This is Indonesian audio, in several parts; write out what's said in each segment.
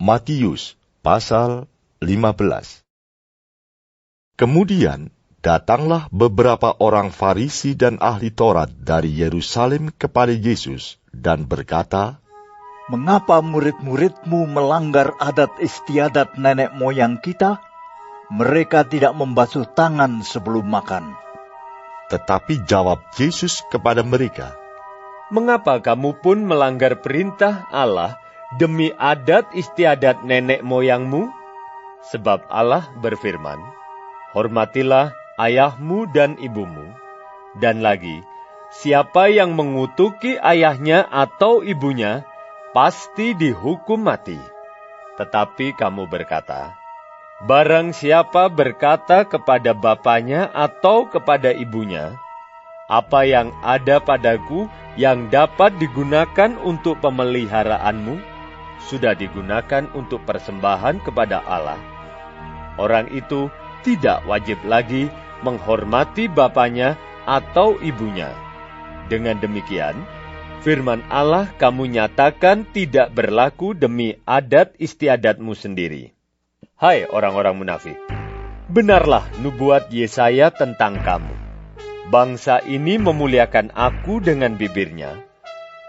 Matius pasal 15. Kemudian datanglah beberapa orang Farisi dan ahli Taurat dari Yerusalem kepada Yesus dan berkata, "Mengapa murid-muridmu melanggar adat istiadat nenek moyang kita? Mereka tidak membasuh tangan sebelum makan." Tetapi jawab Yesus kepada mereka, "Mengapa kamu pun melanggar perintah Allah demi adat istiadat nenek moyangmu? Sebab Allah berfirman, hormatilah ayahmu dan ibumu. Dan lagi, siapa yang mengutuki ayahnya atau ibunya, pasti dihukum mati. Tetapi kamu berkata, barang siapa berkata kepada bapanya atau kepada ibunya, apa yang ada padaku yang dapat digunakan untuk pemeliharaanmu, sudah digunakan untuk persembahan kepada Allah. Orang itu tidak wajib lagi menghormati bapanya atau ibunya. Dengan demikian, firman Allah kamu nyatakan tidak berlaku demi adat istiadatmu sendiri. Hai orang-orang munafik, benarlah nubuat Yesaya tentang kamu. Bangsa ini memuliakan aku dengan bibirnya,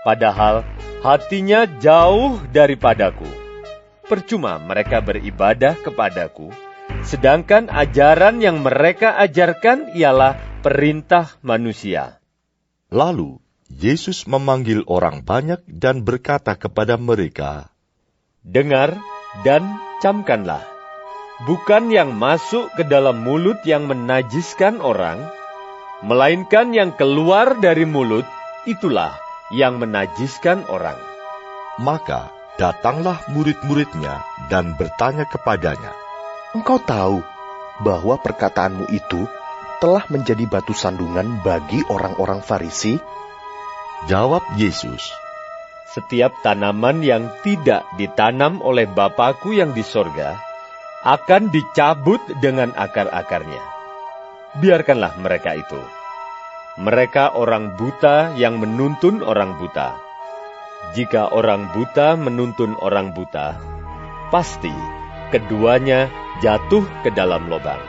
padahal hatinya jauh daripadaku. Percuma mereka beribadah kepadaku, sedangkan ajaran yang mereka ajarkan ialah perintah manusia." Lalu Yesus memanggil orang banyak dan berkata kepada mereka, "Dengar dan camkanlah. Bukan yang masuk ke dalam mulut yang menajiskan orang, melainkan yang keluar dari mulut, itulah yang menajiskan orang." Maka datanglah murid-muridnya dan bertanya kepadanya, "Engkau tahu bahwa perkataanmu itu telah menjadi batu sandungan bagi orang-orang Farisi?" Jawab Yesus, "Setiap tanaman yang tidak ditanam oleh Bapa-Ku yang di sorga akan dicabut dengan akar-akarnya. Biarkanlah mereka itu. Mereka orang buta yang menuntun orang buta. Jika orang buta menuntun orang buta, pasti keduanya jatuh ke dalam lubang."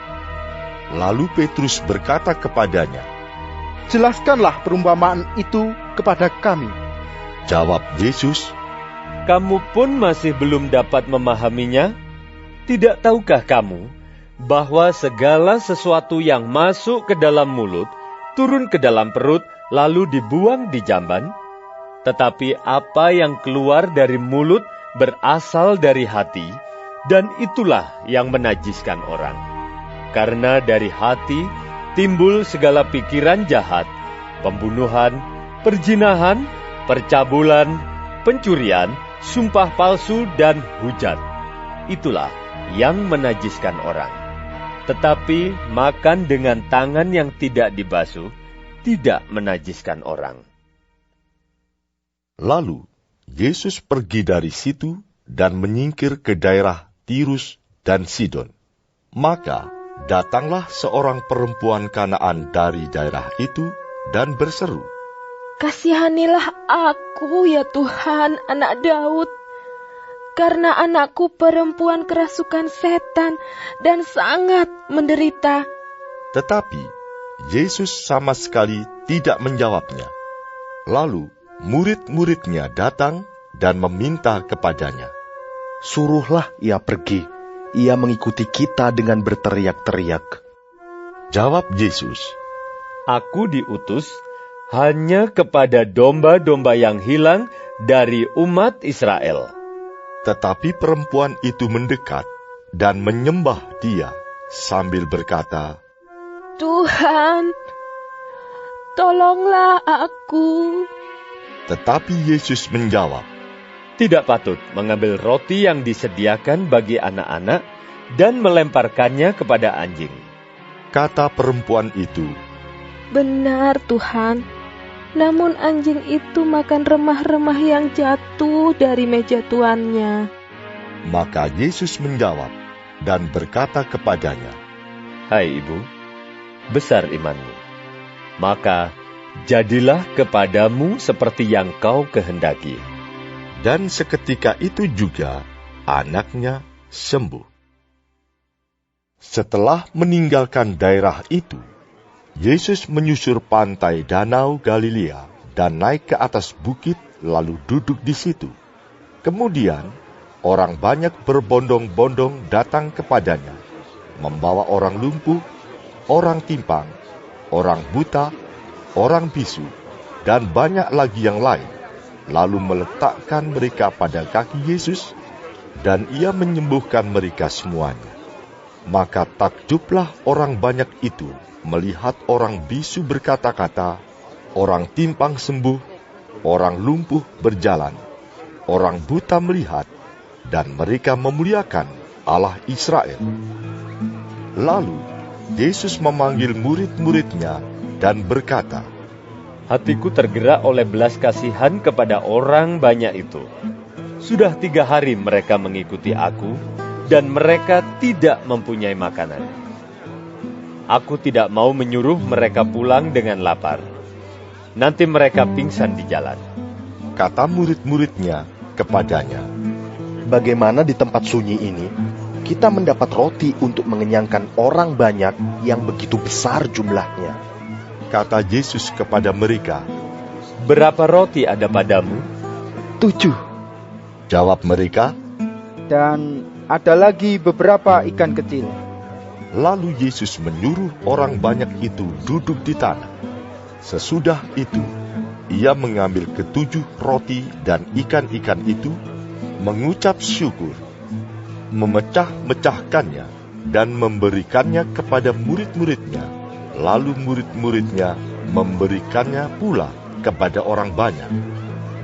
Lalu Petrus berkata kepadanya, "Jelaskanlah perumpamaan itu kepada kami." Jawab Yesus, "Kamu pun masih belum dapat memahaminya? Tidak tahukah kamu bahwa segala sesuatu yang masuk ke dalam mulut, turun ke dalam perut, lalu dibuang di jamban? Tetapi apa yang keluar dari mulut berasal dari hati, dan itulah yang menajiskan orang. Karena dari hati timbul segala pikiran jahat, pembunuhan, perzinahan, percabulan, pencurian, sumpah palsu, dan hujat. Itulah yang menajiskan orang. Tetapi makan dengan tangan yang tidak dibasuh tidak menajiskan orang." Lalu Yesus pergi dari situ dan menyingkir ke daerah Tirus dan Sidon. Maka datanglah seorang perempuan Kanaan dari daerah itu dan berseru, "Kasihanilah aku ya Tuhan, anak Daud, karena anakku perempuan kerasukan setan dan sangat menderita." Tetapi Yesus sama sekali tidak menjawabnya. Lalu murid-muridnya datang dan meminta kepadanya, "Suruhlah ia pergi, ia mengikuti kita dengan berteriak-teriak." Jawab Yesus, "Aku diutus hanya kepada domba-domba yang hilang dari umat Israel." Tetapi perempuan itu mendekat dan menyembah dia sambil berkata, "Tuhan, tolonglah aku." Tetapi Yesus menjawab, Tidak patut mengambil roti yang disediakan bagi anak-anak dan melemparkannya kepada anjing. Kata perempuan itu, "Benar Tuhan, namun anjing itu makan remah-remah yang jatuh dari meja tuannya." Maka Yesus menjawab dan berkata kepadanya, Hai ibu, besar imanmu. Maka jadilah kepadamu seperti yang kau kehendaki. Dan seketika itu juga anaknya sembuh. Setelah meninggalkan daerah itu, Yesus menyusur pantai Danau Galilea dan naik ke atas bukit lalu duduk di situ. Kemudian, orang banyak berbondong-bondong datang kepadanya, membawa orang lumpuh, orang timpang, orang buta, orang bisu, dan banyak lagi yang lain, lalu meletakkan mereka pada kaki Yesus, dan ia menyembuhkan mereka semuanya. Maka takjublah orang banyak itu melihat orang bisu berkata-kata, orang timpang sembuh, orang lumpuh berjalan, orang buta melihat, dan mereka memuliakan Allah Israel. Lalu Yesus memanggil murid-muridnya dan berkata, Hatiku tergerak oleh belas kasihan kepada orang banyak itu. Sudah 3 hari mereka mengikuti aku, dan mereka tidak mempunyai makanan. Aku tidak mau menyuruh mereka pulang dengan lapar. Nanti mereka pingsan di jalan. Kata murid-muridnya kepadanya, Bagaimana di tempat sunyi ini, kita mendapat roti untuk mengenyangkan orang banyak yang begitu besar jumlahnya? Kata Yesus kepada mereka, Berapa roti ada padamu? 7. Jawab mereka. Dan ada lagi beberapa ikan kecil. Lalu Yesus menyuruh orang banyak itu duduk di tanah. Sesudah itu, ia mengambil 7 roti dan ikan-ikan itu, mengucap syukur, memecah-mecahkannya, dan memberikannya kepada murid-muridnya. Lalu murid-muridnya memberikannya pula kepada orang banyak,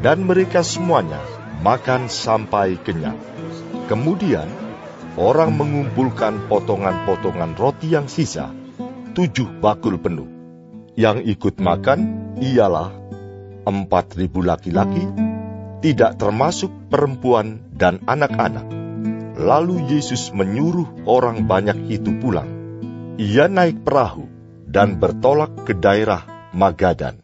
dan mereka semuanya makan sampai kenyang. Kemudian, orang mengumpulkan potongan-potongan roti yang sisa, 7 bakul penuh. Yang ikut makan ialah 4.000 laki-laki, tidak termasuk perempuan dan anak-anak. Lalu Yesus menyuruh orang banyak itu pulang. Ia naik perahu dan bertolak ke daerah Magadan.